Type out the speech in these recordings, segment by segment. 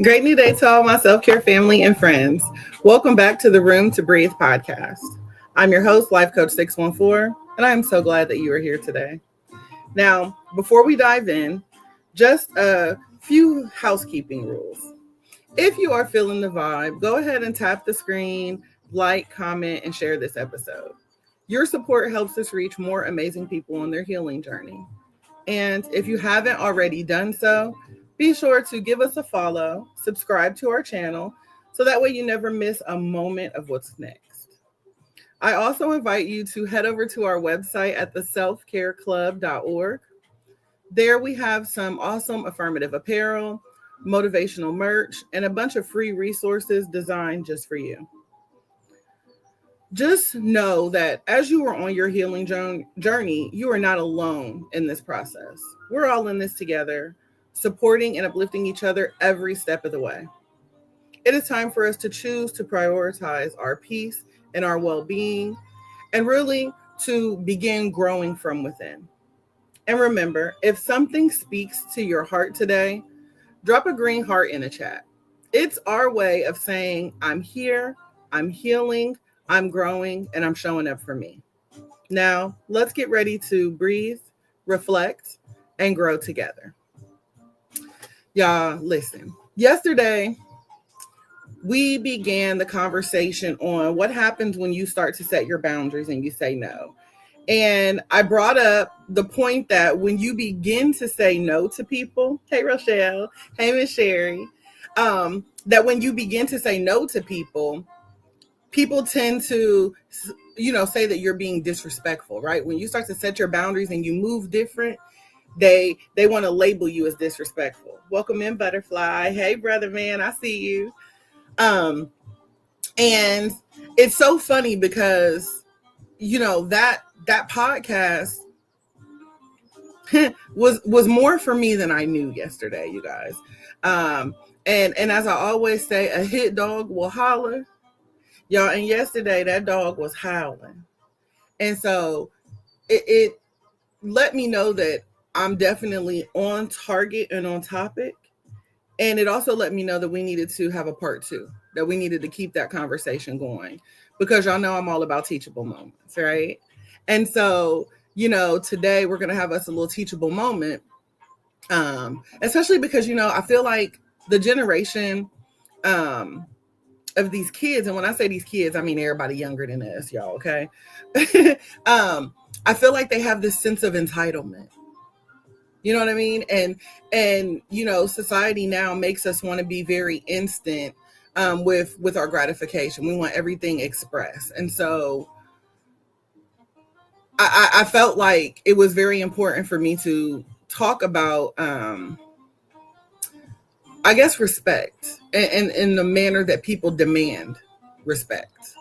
Great new day to all my self-care family and friends. Welcome back to the Room2Breathe Podcast. I'm your host, Life Coach 614, and I am so glad that you are here today. Now, before we dive in, just a few housekeeping rules. If you are feeling the vibe, go ahead and tap the screen, like, comment, and share this episode. Your support helps us reach more amazing people on their healing journey. And if you haven't already done so, be sure to give us a follow, subscribe to our channel, so that way you never miss a moment of what's next. I also invite you to head over to our website at theselfcareclub.org. There we have some awesome affirmative apparel, motivational merch, and a bunch of free resources designed just for you. Just know that as you are on your healing journey, you are not alone in this process. We're all in this together, supporting and uplifting each other every step of the way. It is time for us to choose to prioritize our peace and our well-being, and really to begin growing from within. And remember, if something speaks to your heart today, drop a green heart in the chat. It's our way of saying, I'm here, I'm healing, I'm growing, and I'm showing up for me. Now, let's get ready to breathe, reflect, and grow together. Y'all, listen. Yesterday, we began the conversation on what happens when you start to set your boundaries and you say no. And I brought up the point that when you begin to say no to people, hey, Rochelle, hey, Miss Sherry, that when you begin to say no to people tend to, say that you're being disrespectful, right? When you start to set your boundaries and you move different, they want to label you as disrespectful. Welcome in, Butterfly. Hey, brother, man, I see you. And it's so funny because, that podcast was more for me than I knew yesterday, you guys. And as I always say, a hit dog will holler. Y'all, and yesterday that dog was howling. And so it let me know that I'm definitely on target and on topic. And it also let me know that we needed to have a part 2, that we needed to keep that conversation going, because y'all know I'm all about teachable moments, right? And so, today we're going to have us a little teachable moment, especially because, I feel like the generation of these kids, and when I say these kids, I mean everybody younger than us, y'all, okay? I feel like they have this sense of entitlement. You know what I mean? And society now makes us want to be very instant with our gratification. We want everything express. And so I felt like it was very important for me to talk about, I guess, respect and in the manner that people demand respect.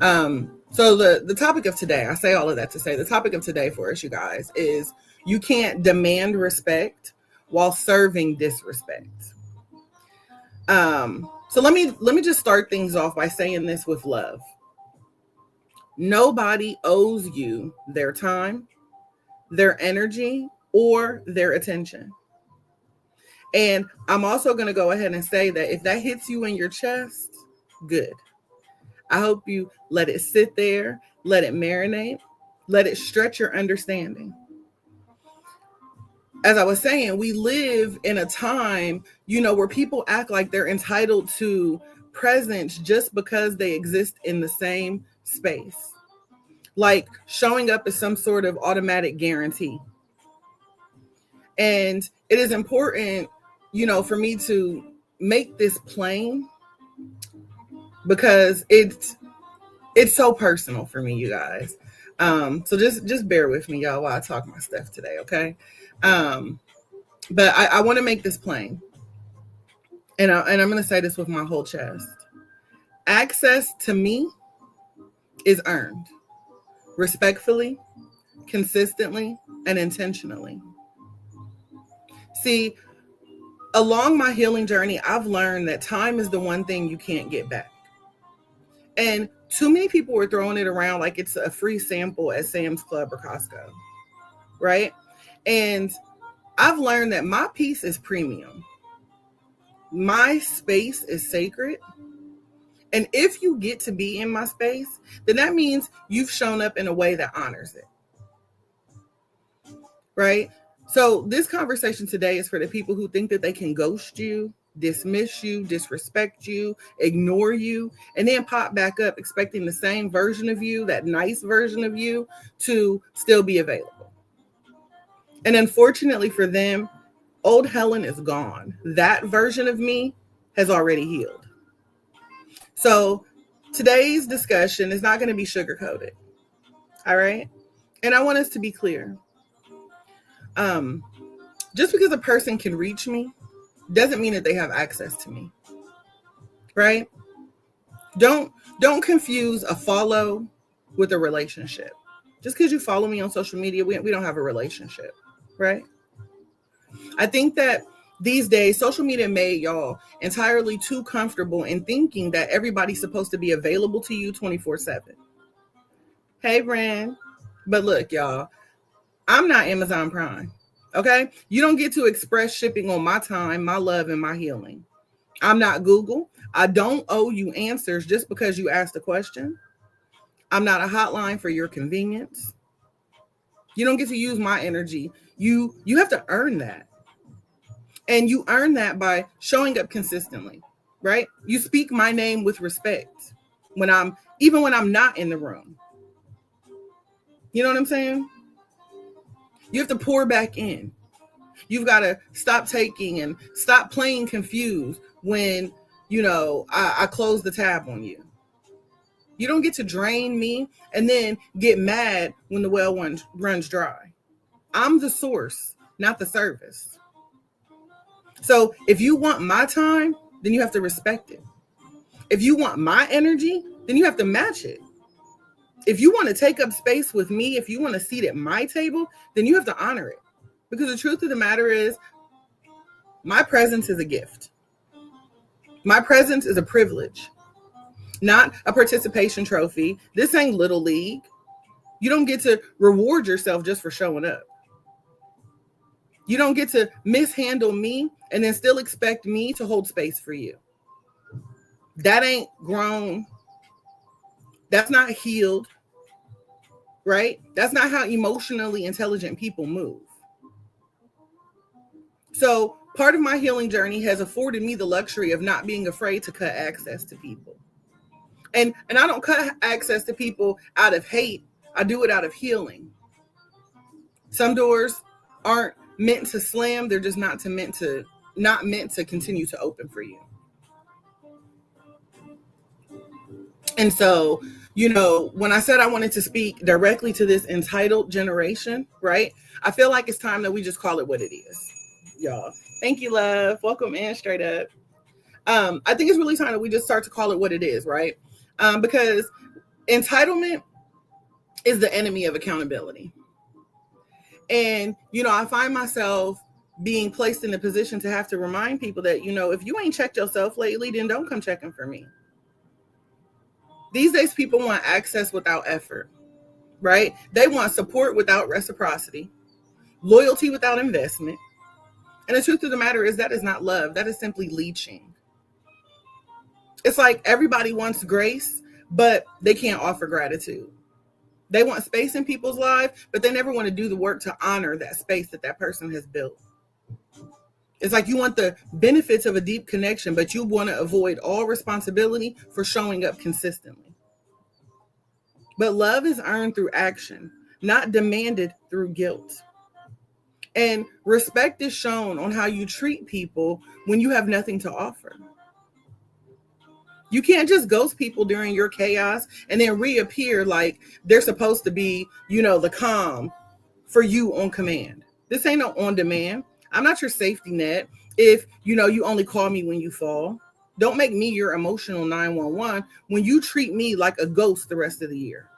So the topic of today, I say all of that to say the topic of today for us, you guys, is you can't demand respect while serving disrespect. So let me just start things off by saying this with love. Nobody owes you their time, their energy, or their attention. And I'm also going to go ahead and say that if that hits you in your chest, good. I hope you let it sit there, let it marinate, let it stretch your understanding. As I was saying, we live in a time, where people act like they're entitled to presence just because they exist in the same space. Like showing up is some sort of automatic guarantee. And it is important, for me to make this plain because it's so personal for me, you guys. So just bear with me, y'all, while I talk my stuff today, okay? But I want to make this plain. And I'm going to say this with my whole chest. Access to me is earned respectfully, consistently, and intentionally. See, along my healing journey, I've learned that time is the one thing you can't get back. And too many people are throwing it around like it's a free sample at Sam's Club or Costco, right? And I've learned that my peace is premium. My space is sacred. And if you get to be in my space, then that means you've shown up in a way that honors it. Right? So this conversation today is for the people who think that they can ghost you, dismiss you, disrespect you, ignore you, and then pop back up expecting the same version of you, that nice version of you, to still be available. And unfortunately for them, old Helen is gone. That version of me has already healed. So today's discussion is not going to be sugar-coated. All right? And I want us to be clear. Just because a person can reach me doesn't mean that they have access to me. Right? Don't confuse a follow with a relationship. Just because you follow me on social media, we don't have a relationship. Right? I think that these days, social media made y'all entirely too comfortable in thinking that everybody's supposed to be available to you 24/7. Hey, Brand. But look, y'all, I'm not Amazon Prime. Okay? You don't get to express shipping on my time, my love, and my healing. I'm not Google. I don't owe you answers just because you asked a question. I'm not a hotline for your convenience. You don't get to use my energy. You have to earn that. And you earn that by showing up consistently, right? You speak my name with respect even when I'm not in the room. You know what I'm saying? You have to pour back in. You've got to stop taking and stop playing confused when, I close the tab on you. You don't get to drain me and then get mad when the well runs dry. I'm the source, not the service. So if you want my time, then you have to respect it. If you want my energy, then you have to match it. If you want to take up space with me, if you want a seat at my table, then you have to honor it. Because the truth of the matter is, my presence is a gift. My presence is a privilege, not a participation trophy. This ain't Little League. You don't get to reward yourself just for showing up. You don't get to mishandle me and then still expect me to hold space for you. That ain't grown. That's not healed, right? That's not how emotionally intelligent people move. So part of my healing journey has afforded me the luxury of not being afraid to cut access to people. And I don't cut access to people out of hate. I do it out of healing. Some doors aren't meant to slam. They're just not meant to continue to open for you. And so, when I said I wanted to speak directly to this entitled generation, right? I feel like it's time that we just call it what it is, y'all. Thank you, love. Welcome in, straight up. I think it's really time that we just start to call it what it is, right? Because entitlement is the enemy of accountability. And, I find myself being placed in a position to have to remind people that, if you ain't checked yourself lately, then don't come checking for me. These days, people want access without effort, right? They want support without reciprocity, loyalty without investment. And the truth of the matter is that is not love. That is simply leeching. It's like everybody wants grace, but they can't offer gratitude. They want space in people's lives, but they never want to do the work to honor that space that person has built. It's like you want the benefits of a deep connection, but you want to avoid all responsibility for showing up consistently. But love is earned through action, not demanded through guilt. And respect is shown on how you treat people when you have nothing to offer. You can't just ghost people during your chaos and then reappear like they're supposed to be, the calm for you on command. This ain't no on demand. I'm not your safety net if, you only call me when you fall. Don't make me your emotional 911 when you treat me like a ghost the rest of the year.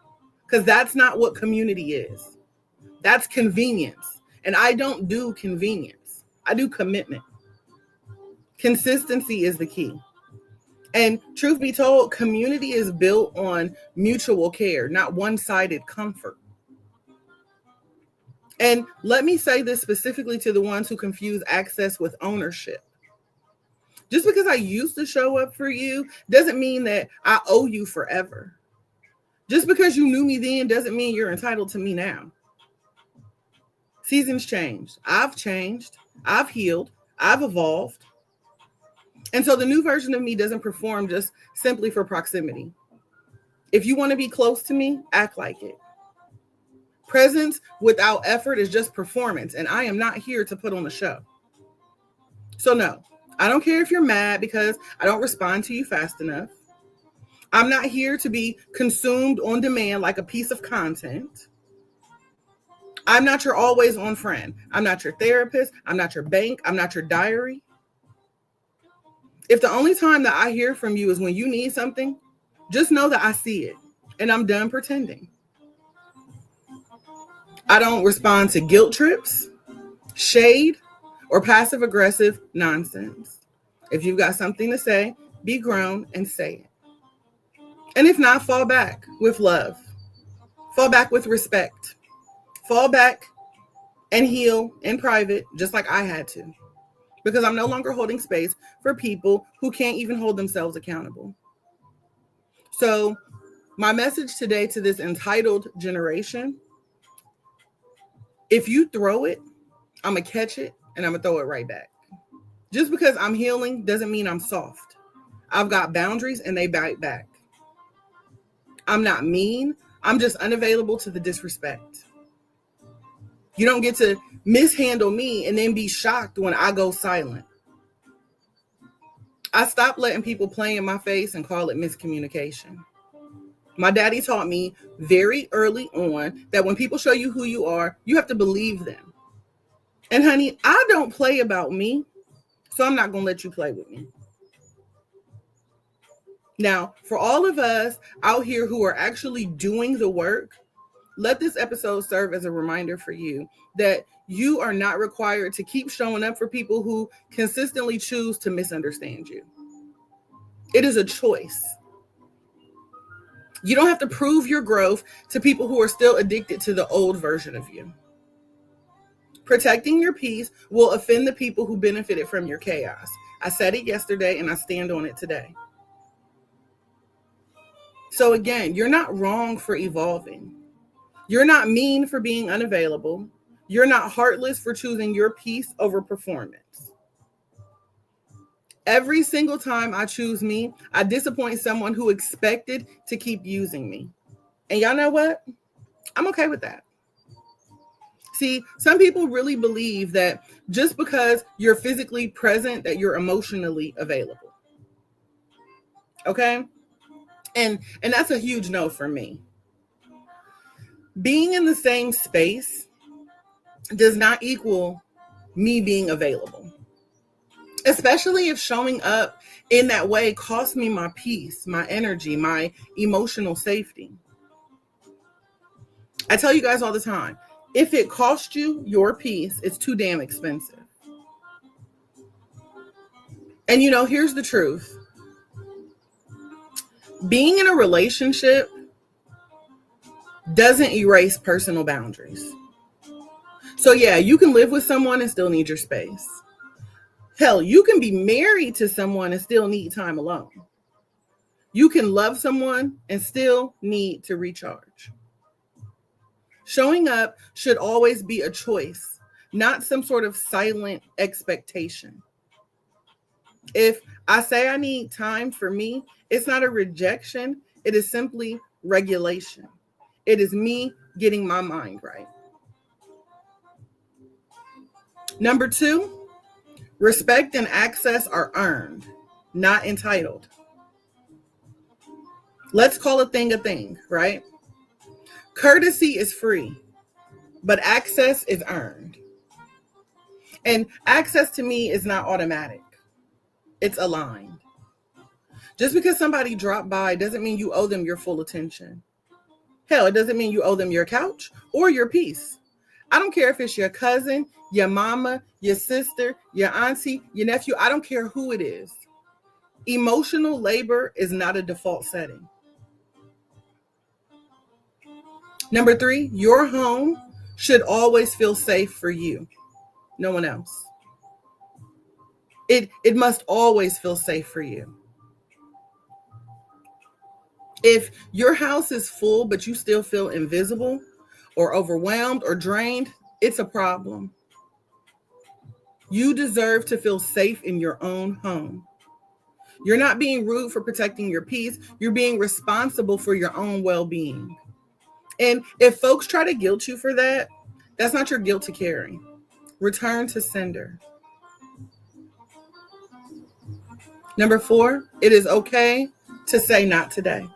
Because that's not what community is. That's convenience. And I don't do convenience. I do commitment. Consistency is the key. And truth be told, community is built on mutual care, not one-sided comfort. And let me say this specifically to the ones who confuse access with ownership. Just because I used to show up for you doesn't mean that I owe you forever. Just because you knew me then doesn't mean you're entitled to me now. Seasons changed. I've changed. I've healed. I've evolved. And so the new version of me doesn't perform just simply for proximity. If you want to be close to me, act like it. Presence without effort is just performance, and I am not here to put on a show. So no, I don't care if you're mad because I don't respond to you fast enough. I'm not here to be consumed on demand like a piece of content. I'm not your always on friend. I'm not your therapist. I'm not your bank. I'm not your diary. If the only time that I hear from you is when you need something, just know that I see it and I'm done pretending. I don't respond to guilt trips, shade, or passive aggressive nonsense. If you've got something to say, be grown and say it. And if not, fall back with love. Fall back with respect. Fall back and heal in private, just like I had to. Because I'm no longer holding space for people who can't even hold themselves accountable. So my message today to this entitled generation, if you throw it, I'm going to catch it and I'm going to throw it right back. Just because I'm healing doesn't mean I'm soft. I've got boundaries and they bite back. I'm not mean. I'm just unavailable to the disrespect. You don't get to mishandle me and then be shocked when I go silent. I stopped letting people play in my face and call it miscommunication. My daddy taught me very early on that when people show you who you are, you have to believe them. And honey, I don't play about me, so I'm not going to let you play with me. Now, for all of us out here who are actually doing the work, let this episode serve as a reminder for you that you are not required to keep showing up for people who consistently choose to misunderstand you. It is a choice. You don't have to prove your growth to people who are still addicted to the old version of you. Protecting your peace will offend the people who benefited from your chaos. I said it yesterday and I stand on it today. So again, you're not wrong for evolving. You're not mean for being unavailable. You're not heartless for choosing your peace over performance. Every single time I choose me, I disappoint someone who expected to keep using me. And y'all know what? I'm okay with that. See, some people really believe that just because you're physically present, that you're emotionally available. Okay? And that's a huge no for me. Being in the same space does not equal me being available. Especially if showing up in that way costs me my peace, my energy, my emotional safety. I tell you guys all the time, if it costs you your peace, it's too damn expensive. And here's the truth. Being in a relationship doesn't erase personal boundaries. So yeah, you can live with someone and still need your space. Hell, you can be married to someone and still need time alone. You can love someone and still need to recharge. Showing up should always be a choice, not some sort of silent expectation. If I say I need time for me, it's not a rejection. It is simply regulation. It is me getting my mind right. Number 2, respect and access are earned, not entitled. Let's call a thing, right? Courtesy is free, but access is earned. And access to me is not automatic. It's aligned. Just because somebody dropped by doesn't mean you owe them your full attention. Hell, it doesn't mean you owe them your couch or your peace. I don't care if it's your cousin, your mama, your sister, your auntie, your nephew. I don't care who it is. Emotional labor is not a default setting. Number 3, your home should always feel safe for you, no one else. It must always feel safe for you. If your house is full, but you still feel invisible or overwhelmed or drained, it's a problem. You deserve to feel safe in your own home. You're not being rude for protecting your peace. You're being responsible for your own well-being. And if folks try to guilt you for that, that's not your guilt to carry. Return to sender. Number 4, it is okay to say not today.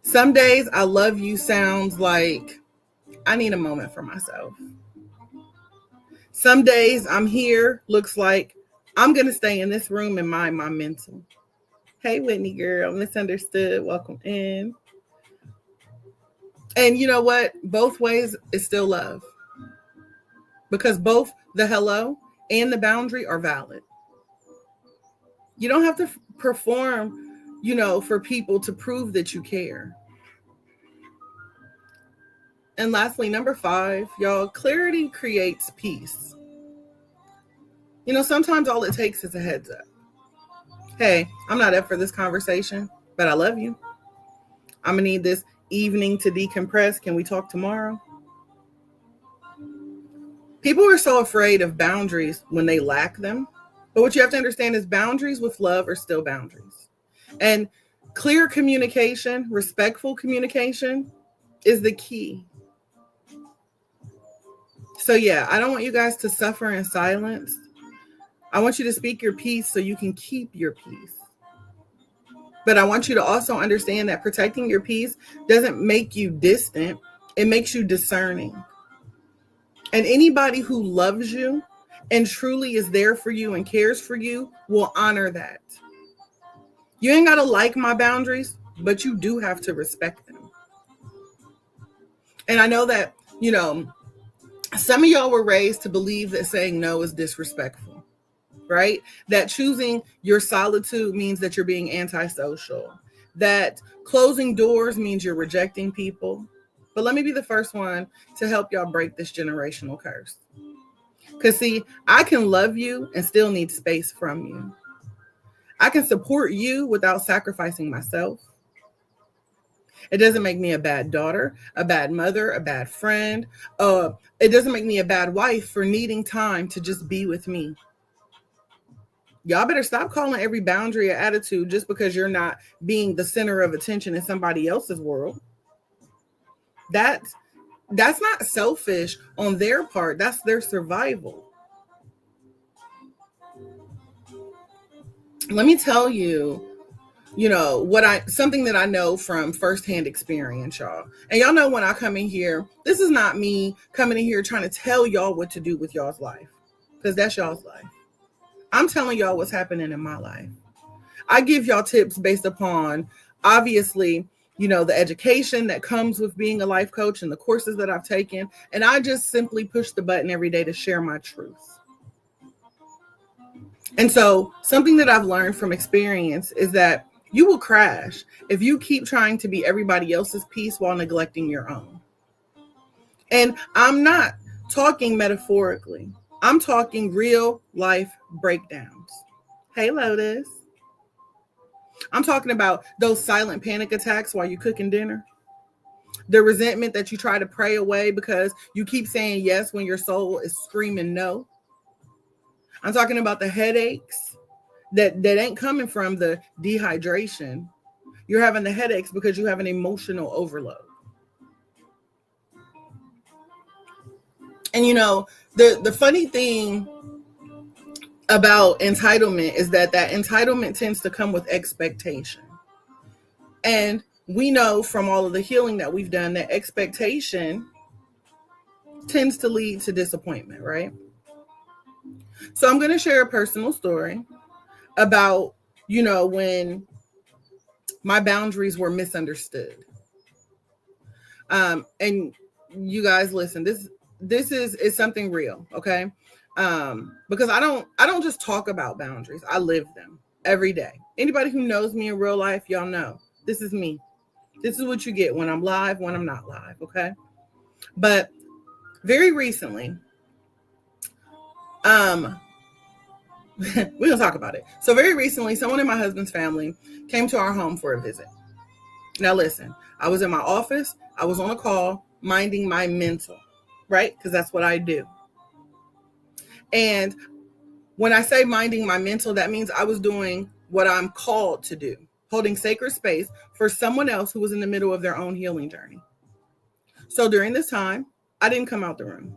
Some days I love you sounds like I need a moment for myself. Some days I'm here looks like I'm going to stay in this room and mind my mental. Hey, Whitney girl, misunderstood. Welcome in. And you know what? Both ways is still love. Because both the hello and the boundary are valid. You don't have to perform, for people to prove that you care. And lastly, number 5, y'all, clarity creates peace. Sometimes all it takes is a heads up. Hey, I'm not up for this conversation, but I love you. I'm going to need this evening to decompress. Can we talk tomorrow? People are so afraid of boundaries when they lack them. But what you have to understand is boundaries with love are still boundaries. And clear communication, respectful communication is the key. So yeah, I don't want you guys to suffer in silence. I want you to speak your peace so you can keep your peace. But I want you to also understand that protecting your peace doesn't make you distant. It makes you discerning. And anybody who loves you and truly is there for you and cares for you will honor that. You ain't got to like my boundaries, but you do have to respect them. And I know that, some of y'all were raised to believe that saying no is disrespectful, right? That choosing your solitude means that you're being antisocial, that closing doors means you're rejecting people. But let me be the first one to help y'all break this generational curse. Because see, I can love you and still need space from you. I can support you without sacrificing myself. It doesn't make me a bad daughter, a bad mother, a bad friend. It doesn't make me a bad wife for needing time to just be with me. Y'all better stop calling every boundary or attitude just because you're not being the center of attention in somebody else's world. That's not selfish on their part. That's their survival. Let me tell you, something that I know from firsthand experience, y'all. And y'all know when I come in here, this is not me coming in here trying to tell y'all what to do with y'all's life, because that's y'all's life. I'm telling y'all what's happening in my life. I give y'all tips based upon, obviously, the education that comes with being a life coach and the courses that I've taken. And I just simply push the button every day to share my truth. And so something that I've learned from experience is that you will crash if you keep trying to be everybody else's peace while neglecting your own. And I'm not talking metaphorically. I'm talking real life breakdowns. Hey, Lotus. I'm talking about those silent panic attacks while you're cooking dinner. The resentment that you try to pray away because you keep saying yes when your soul is screaming no. I'm talking about the headaches that ain't coming from the dehydration. You're having the headaches because you have an emotional overload. And the funny thing about entitlement is that entitlement tends to come with expectation. And we know from all of the healing that we've done that expectation tends to lead to disappointment, right? So I'm going to share a personal story about, when my boundaries were misunderstood. And you guys listen, this is something real, okay? Because I don't just talk about boundaries. I live them every day. Anybody who knows me in real life, y'all know this is me. This is what you get when I'm live, when I'm not live, okay? But very recently, We're going to talk about it. So very recently, someone in my husband's family came to our home for a visit. Now listen, I was in my office. I was on a call minding my mental, right? Because that's what I do. And when I say minding my mental, that means I was doing what I'm called to do, holding sacred space for someone else who was in the middle of their own healing journey. So during this time, I didn't come out the room.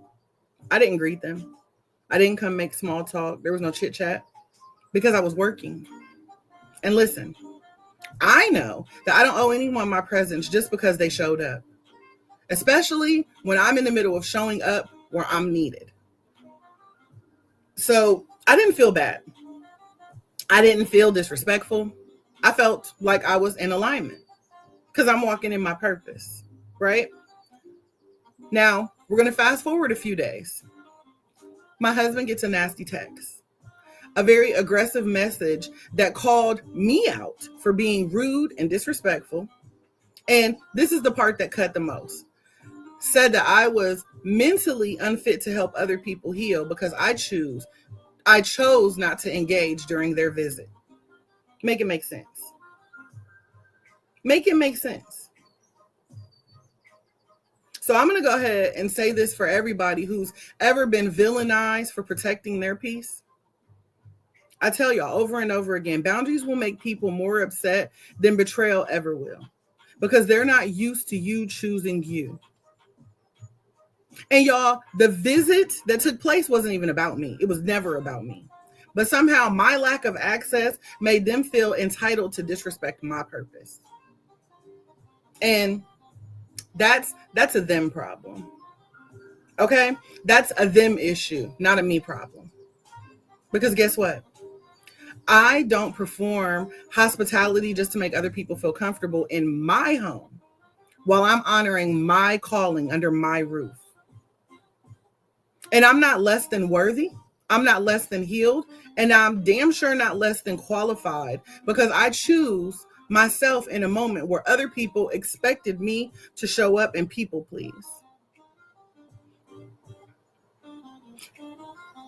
I didn't greet them. I didn't come make small talk. There was no chit chat because I was working. And listen, I know that I don't owe anyone my presence just because they showed up, especially when I'm in the middle of showing up where I'm needed. So I didn't feel bad. I didn't feel disrespectful. I felt like I was in alignment because I'm walking in my purpose, right? Now, we're going to fast forward a few days. My husband gets a nasty text, a very aggressive message that called me out for being rude and disrespectful. And this is the part that cut the most. Said that I was mentally unfit to help other people heal because I chose not to engage during their visit. Make it make sense. Make it make sense. So I'm going to go ahead and say this for everybody who's ever been villainized for protecting their peace. I tell y'all over and over again, boundaries will make people more upset than betrayal ever will because they're not used to you choosing you. And y'all, the visit that took place wasn't even about me. It was never about me. But somehow my lack of access made them feel entitled to disrespect my purpose. And that's a them problem. Okay? That's a them issue, not a me problem. Because guess what? I don't perform hospitality just to make other people feel comfortable in my home while I'm honoring my calling under my roof. And I'm not less than worthy. I'm not less than healed. And I'm damn sure not less than qualified because I choose myself in a moment where other people expected me to show up and people please.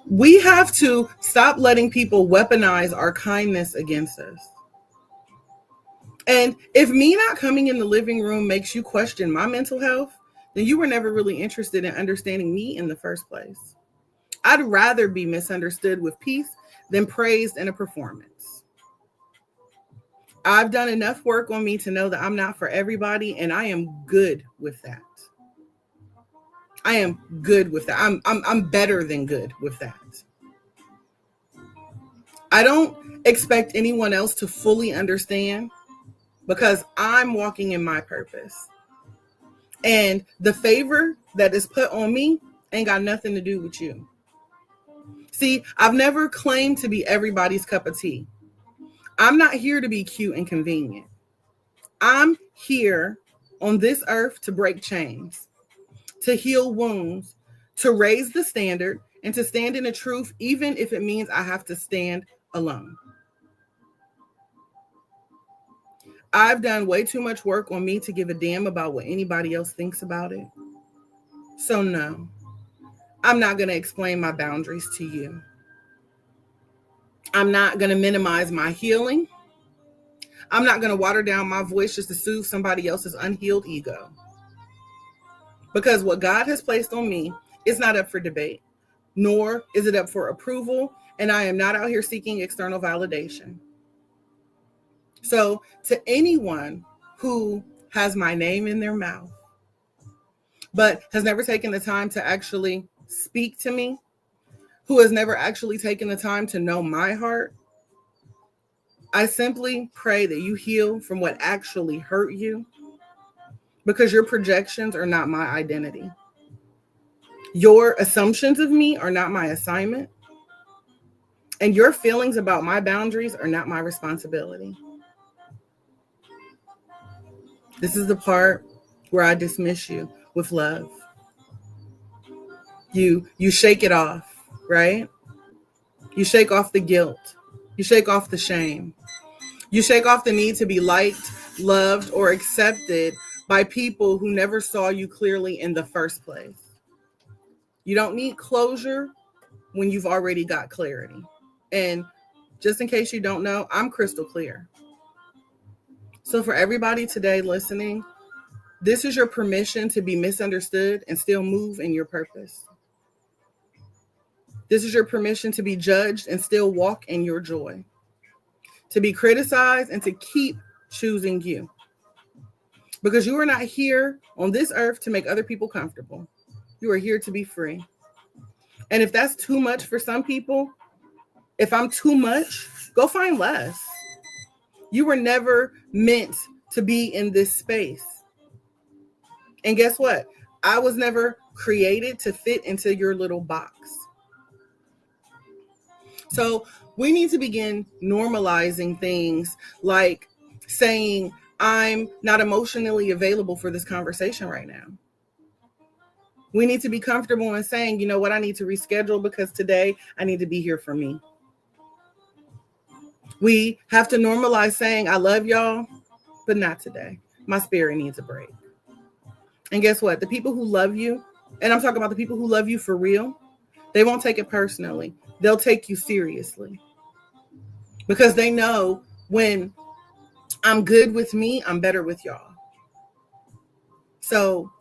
We have to stop letting people weaponize our kindness against us. And if me not coming in the living room makes you question my mental health, then you were never really interested in understanding me in the first place. I'd rather be misunderstood with peace than praised in a performance. I've done enough work on me to know that I'm not for everybody, and I am good with that. I am good with that. I'm better than good with that. I don't expect anyone else to fully understand because I'm walking in my purpose. And the favor that is put on me ain't got nothing to do with you. See, I've never claimed to be everybody's cup of tea. I'm not here to be cute and convenient. I'm here on this earth to break chains, to heal wounds, to raise the standard, and to stand in the truth, even if it means I have to stand alone. I've done way too much work on me to give a damn about what anybody else thinks about it. So no, I'm not going to explain my boundaries to you. I'm not going to minimize my healing. I'm not going to water down my voice just to soothe somebody else's unhealed ego. Because what God has placed on me is not up for debate, nor is it up for approval, and I am not out here seeking external validation. So to anyone who has my name in their mouth, but has never taken the time to actually speak to me, who has never actually taken the time to know my heart, I simply pray that you heal from what actually hurt you, because your projections are not my identity. Your assumptions of me are not my assignment, and your feelings about my boundaries are not my responsibility. This is the part where I dismiss you with love. You shake it off, right? You shake off the guilt. You shake off the shame. You shake off the need to be liked, loved, or accepted by people who never saw you clearly in the first place. You don't need closure when you've already got clarity. And just in case you don't know, I'm crystal clear. So for everybody today listening, this is your permission to be misunderstood and still move in your purpose. This is your permission to be judged and still walk in your joy. To be criticized and to keep choosing you. Because you are not here on this earth to make other people comfortable. You are here to be free. And if that's too much for some people, if I'm too much, go find less. You were never meant to be in this space. And guess what? I was never created to fit into your little box. So we need to begin normalizing things like saying, I'm not emotionally available for this conversation right now. We need to be comfortable in saying, you know what, I need to reschedule because today I need to be here for me. We have to normalize saying, I love y'all, but not today. My spirit needs a break. And guess what? The people who love you, and I'm talking about the people who love you for real, they won't take it personally. They'll take you seriously. Because they know when I'm good with me, I'm better with y'all. So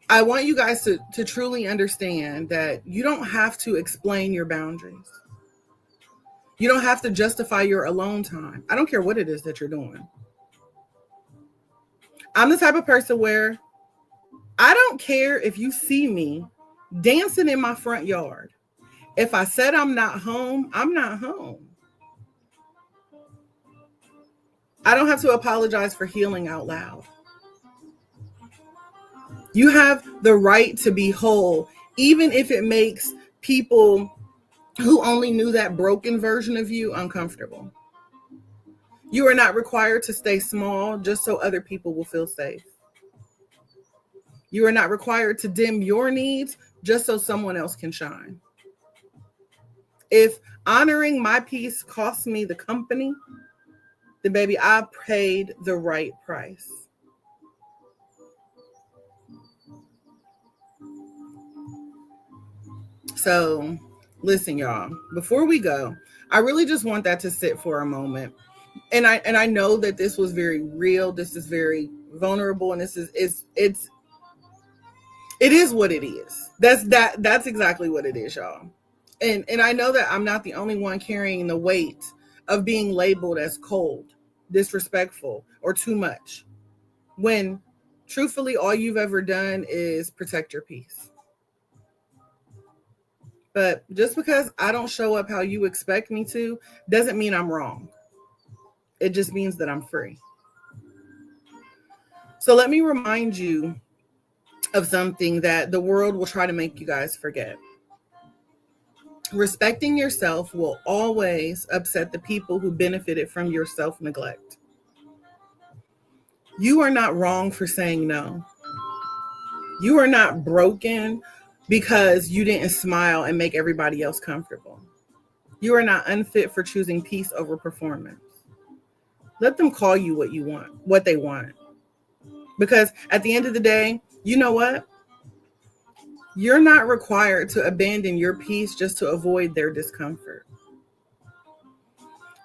I want you guys to truly understand that you don't have to explain your boundaries. You don't have to justify your alone time. I don't care what it is that you're doing. I'm the type of person where I don't care if you see me dancing in my front yard. If I said I'm not home, I'm not home. I don't have to apologize for healing out loud. You have the right to be whole, even if it makes people who only knew that broken version of you uncomfortable. You are not required to stay small just so other people will feel safe. You are not required to dim your needs just so someone else can shine. If honoring my peace costs me the company, then baby, I paid the right price. So listen, y'all, before we go, I really just want that to sit for a moment. And I know that this was very real. This is very vulnerable. And it is what it is. That's exactly what it is, y'all. And I know that I'm not the only one carrying the weight of being labeled as cold, disrespectful, or too much, when truthfully all you've ever done is protect your peace. But just because I don't show up how you expect me to doesn't mean I'm wrong. It just means that I'm free. So let me remind you of something that the world will try to make you guys forget. Respecting yourself will always upset the people who benefited from your self-neglect. You are not wrong for saying no. You are not broken because you didn't smile and make everybody else comfortable. You are not unfit for choosing peace over performance. Let them call you what they want. Because at the end of the day, you know what? You're not required to abandon your peace just to avoid their discomfort.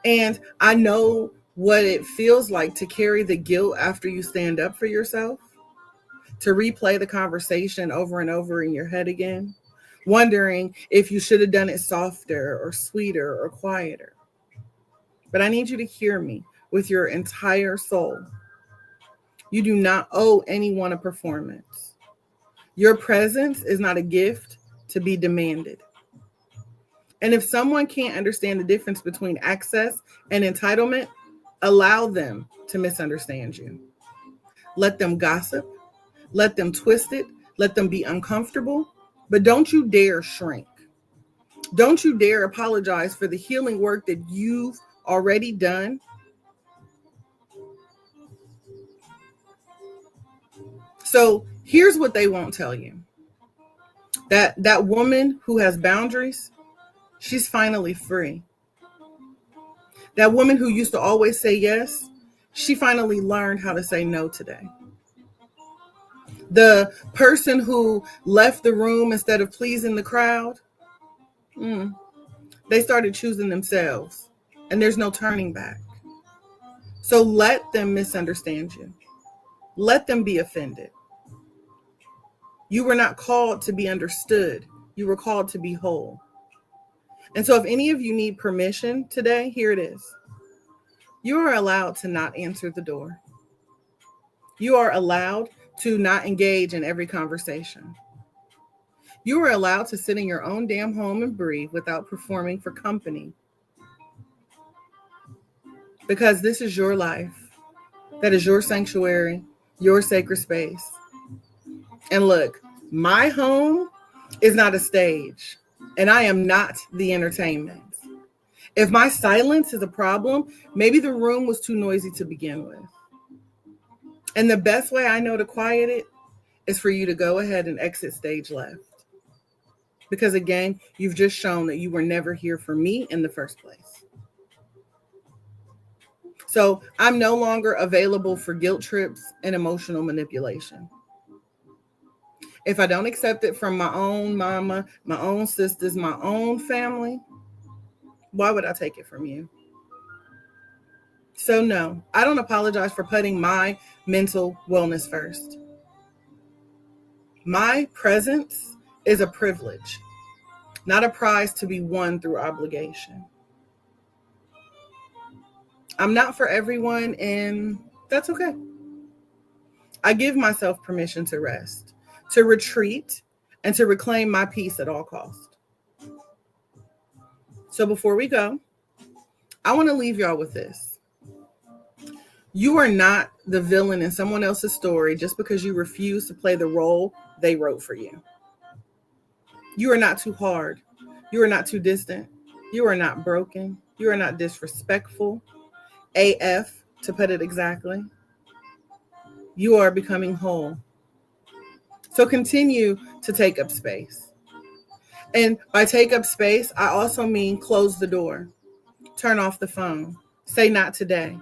And I know what it feels like to carry the guilt after you stand up for yourself, to replay the conversation over and over in your head again, wondering if you should have done it softer or sweeter or quieter. But I need you to hear me with your entire soul. You do not owe anyone a performance. Your presence is not a gift to be demanded. And if someone can't understand the difference between access and entitlement, allow them to misunderstand you. Let them gossip. Let them twist it. Let them be uncomfortable. But don't you dare shrink. Don't you dare apologize for the healing work that you've already done. So here's what they won't tell you. That woman who has boundaries, she's finally free. That woman who used to always say yes, she finally learned how to say no today. The person who left the room instead of pleasing the crowd, They started choosing themselves, and there's no turning back. So let them misunderstand you. Let them be offended. You were not called to be understood. You were called to be whole. And so if any of you need permission today, here it is. You are allowed to not answer the door. You are allowed to not engage in every conversation. You are allowed to sit in your own damn home and breathe without performing for company. Because this is your life. That is your sanctuary, your sacred space. And look, my home is not a stage, and I am not the entertainment. If my silence is a problem, maybe the room was too noisy to begin with. And the best way I know to quiet it is for you to go ahead and exit stage left. Because again, you've just shown that you were never here for me in the first place. So I'm no longer available for guilt trips and emotional manipulation. If I don't accept it from my own mama, my own sisters, my own family, why would I take it from you? So no, I don't apologize for putting my mental wellness first. My presence is a privilege, not a prize to be won through obligation. I'm not for everyone, and that's okay. I give myself permission to rest, to retreat, and to reclaim my peace at all costs. So before we go, I want to leave y'all with this. You are not the villain in someone else's story just because you refuse to play the role they wrote for you. You are not too hard. You are not too distant. You are not broken. You are not disrespectful. AF, to put it exactly. You are becoming whole. So continue to take up space. And by take up space, I also mean close the door. Turn off the phone. Say not today.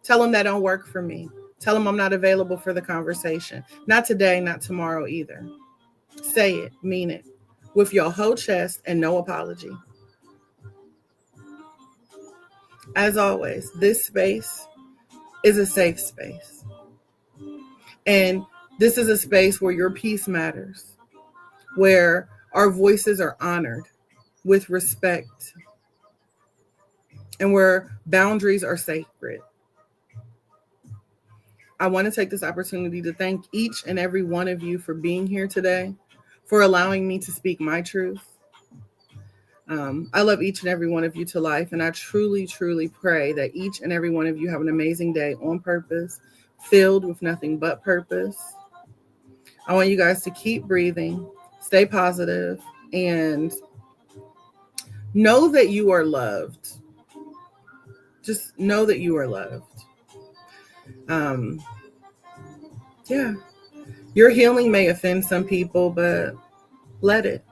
Tell them that don't work for me. Tell them I'm not available for the conversation. Not today, not tomorrow either. Say it, mean it, with your whole chest and no apology. As always, this space is a safe space. And this is a space where your peace matters, where our voices are honored with respect, and where boundaries are sacred. I want to take this opportunity to thank each and every one of you for being here today, for allowing me to speak my truth. I love each and every one of you to life, and I truly, truly pray that each and every one of you have an amazing day on purpose, filled with nothing but purpose. I want you guys to keep breathing, stay positive, and know that you are loved. Just know that you are loved. Yeah, your healing may offend some people, but let it.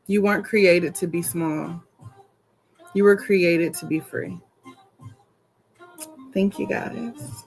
You weren't created to be small. You were created to be free. Thank you, guys.